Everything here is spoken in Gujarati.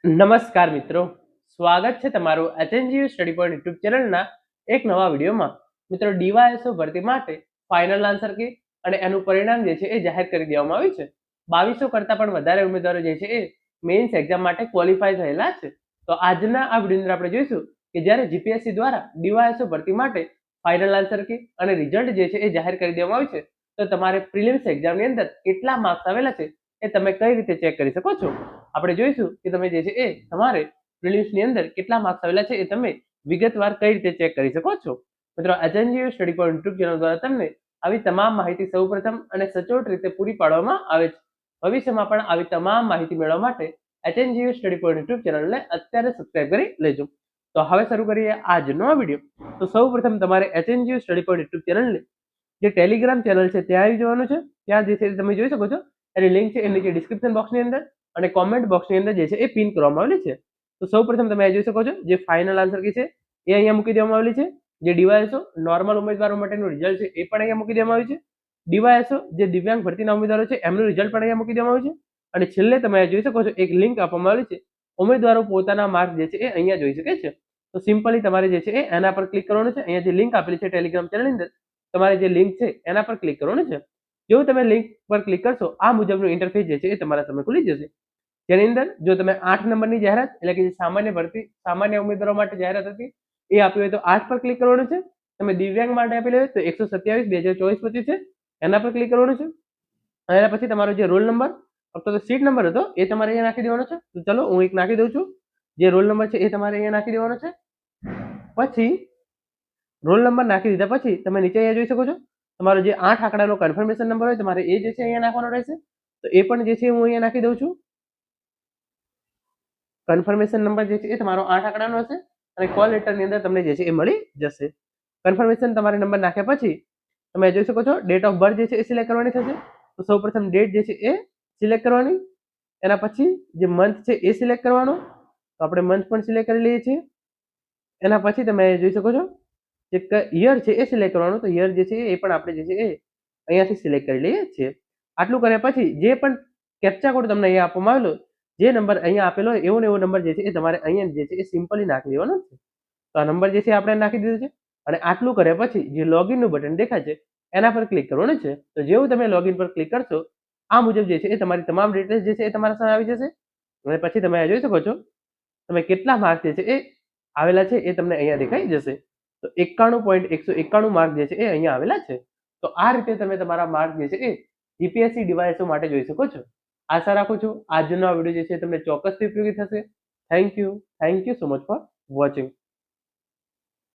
નમસ્કાર મિત્રો, સ્વાગત છે તમારું એચએનજીયુ સ્ટડી પોઈન્ટ યુટ્યુબ ચેનલના એક નવા વિડીયોમાં. મિત્રો, ડીવાયએસઓ ભરતી માટે ફાઇનલ આન્સર કી અને એનું પરિણામ જે છે એ જાહેર કરી દેવામાં આવ્યું છે. 2200 કરતાં પણ વધારે ઉમેદવારો જે છે એ મેઇન્સ એક્ઝામ માટે ક્વોલિફાય થયેલા છે. તો આજના આ વિડીયોની અંદર આપણે જોઈશું કે જ્યારે જીપીએસસી દ્વારા ડીવાયએસઓ ભરતી માટે ફાઇનલ આન્સર કી અને રિઝલ્ટ જે છે એ જાહેર કરી દેવામાં આવ્યું છે, તો તમારે પ્રિલિમ્સ એક્ઝામની અંદર કેટલા માર્ક્સ આવેલા છે એ તમે કઈ રીતે ચેક કરી શકો છો. આપણે જોઈશું કે તમે જે છે એ તમારે પ્રિલિમ્સની અંદર કેટલા માર્ક્સ આવેલા છે એ તમે વિગતવાર કઈ રીતે ચેક કરી શકો છો. મિત્રો, HNGU study point YouTube channel દ્વારા તમને આવી તમામ માહિતી સૌપ્રથમ અને સચોટ રીતે પૂરી પાડવામાં આવે છે. ભવિષ્યમાં પણ આવી તમામ માહિતી મેળવવા માટે એચએનજીયુ સ્ટડી પોઈન્ટ યુટ્યુબ ચેનલને અત્યારે સબસ્ક્રાઇબ કરી લેજો. તો હવે શરૂ કરીએ આજનો વિડીયો. તો સૌપ્રથમ તમારે એચએનજીયુ સ્ટડી પોઈન્ટ યુટ્યુબ ચેનલને જે ટેલિગ્રામ ચેનલ છે ત્યાં આવી જવાનું છે. ત્યાં જે છે તમે જોઈ શકો છો એની લિંક છે એ નીચે ડિસ્ક્રિપ્શન બોક્સની અંદર અને કોમેન્ટ બોક્સની અંદર જે છે એ પિન કરવામાં આવેલી છે. તો સૌપ્રથમ તમે જોઈ શકો છો જે ફાઇનલ આન્સર કી છે એ અહીંયા મૂકી દેવામાં આવેલી છે. જે ડીવાયએસઓ નોર્મલ ઉમેદવારો માટેનું રિઝલ્ટ છે એ પણ અહીંયા મૂકી દેવામાં આવ્યું છે. ડીવાયએસઓ જે દિવ્યાંગ ભરતીના ઉમેદવારો છે એમનું રિઝલ્ટ પણ અહીંયા મૂકી દેવામાં આવ્યું છે. અને છેલ્લે તમે જોઈ શકો છો એક લિંક આપવામાં આવેલી છે. ઉમેદવારો પોતાના માર્ક જે છે એ અહીંયા જોઈ શકે છે. તો સિમ્પલી તમારે જે છે એ એના પર ક્લિક કરવાનું છે. અહીંયા જે લિંક આપેલી છે ટેલિગ્રામ ચેનલની અંદર તમારે જે લિંક છે એના પર ક્લિક કરવાનું છે. જેવું તમે લિંક પર ક્લિક કરશો આ મુજબનું ઇન્ટરફેસ જે છે એ તમારા સામે ખુલી જશે. જેની અંદર જો તમે 8 નંબરની જાહેરાત એટલે કે જે સામાન્ય ભરતી સામાન્ય ઉમેદવારો માટે જાહેરાત હતી એ આપી હોય તો 8 પર ક્લિક કરવાનું છે. તમે દિવ્યાંગ માટે આપેલી હોય તો 127/2024-25 છે એના પર ક્લિક કરવાનું છે. એના પછી તમારો જે રોલ નંબર અથવા તો સીટ નંબર હતો એ તમારે અહીંયા નાખી દેવાનો છે. તો ચલો હું એક નાખી દઉં છું. જે રોલ નંબર છે એ તમારે અહીંયા નાખી દેવાનો છે. પછી રોલ નંબર નાખી દીધા પછી તમે નીચે અહીંયા જોઈ શકો છો તમારો જે 8 આંકડાનો કન્ફર્મેશન નંબર હોય તમારે એ જે છે અહીંયા નાખવાનો રહેશે. તો એ પણ જે છે હું અહીંયા નાખી દઉં છું. કન્ફર્મેશન નંબર જે છે એ તમારો 8 આંકડાનો હશે અને કોલ લેટરની અંદર તમને જે છે એ મળી જશે. કન્ફર્મેશન તમારે નંબર નાખ્યા પછી તમે જોઈ શકો છો ડેટ ઓફ બર્થ જે છે એ સિલેક્ટ કરવાની થશે. તો સૌપ્રથમ ડેટ જે છે એ સિલેક્ટ કરવાની. એના પછી જે મંથ છે એ સિલેક્ટ કરવાનો. તો આપણે મંથ પણ સિલેક્ટ કરી લઈએ છીએ. એના પછી તમે જોઈ શકો છો જે યર છે એ સિલેક્ટ કરવાનું. તો યર જે છે એ પણ આપણે જે છે એ અહીંયાથી સિલેક્ટ કરી લઈએ છીએ. આટલું કર્યા પછી જે પણ કેપ્ચા કોડ તમને અહીંયા આપવામાં આવેલો જે નંબર અહીંયા આપેલો હોય એવો ને એવો નંબર જે છે એ તમારે અહીંયા જે છે એ સિમ્પલી નાખી દેવાનો છે. તો આ નંબર જે છે આપણે નાખી દીધો છે. અને આટલું કર્યા પછી જે લોગિનનું બટન દેખાય છે એના પર ક્લિક કરવાનું છે. તો જેવું તમે લોગિન પર ક્લિક કરશો આ મુજબ જે છે એ તમારી તમામ ડિટેલ્સ જે છે એ તમારા સામે આવી જશે. અને પછી તમે જોઈ શકો છો તમે કેટલા માર્ક જે છે એ આવેલા છે એ તમને અહીંયા દેખાઈ જશે. તો 91.191 માર્ક જે છે એ અહીંયા આવેલા છે. તો આ રીતે તમે તમારા માર્ક જે છે એ જીપીએસસી ડીવાયએસઓ માટે જોઈ શકો છો. આશા રાખું છું આજનો આ વિડીયો જે છે તમને ચોક્કસથી ઉપયોગી થશે. Thank you so much for watching.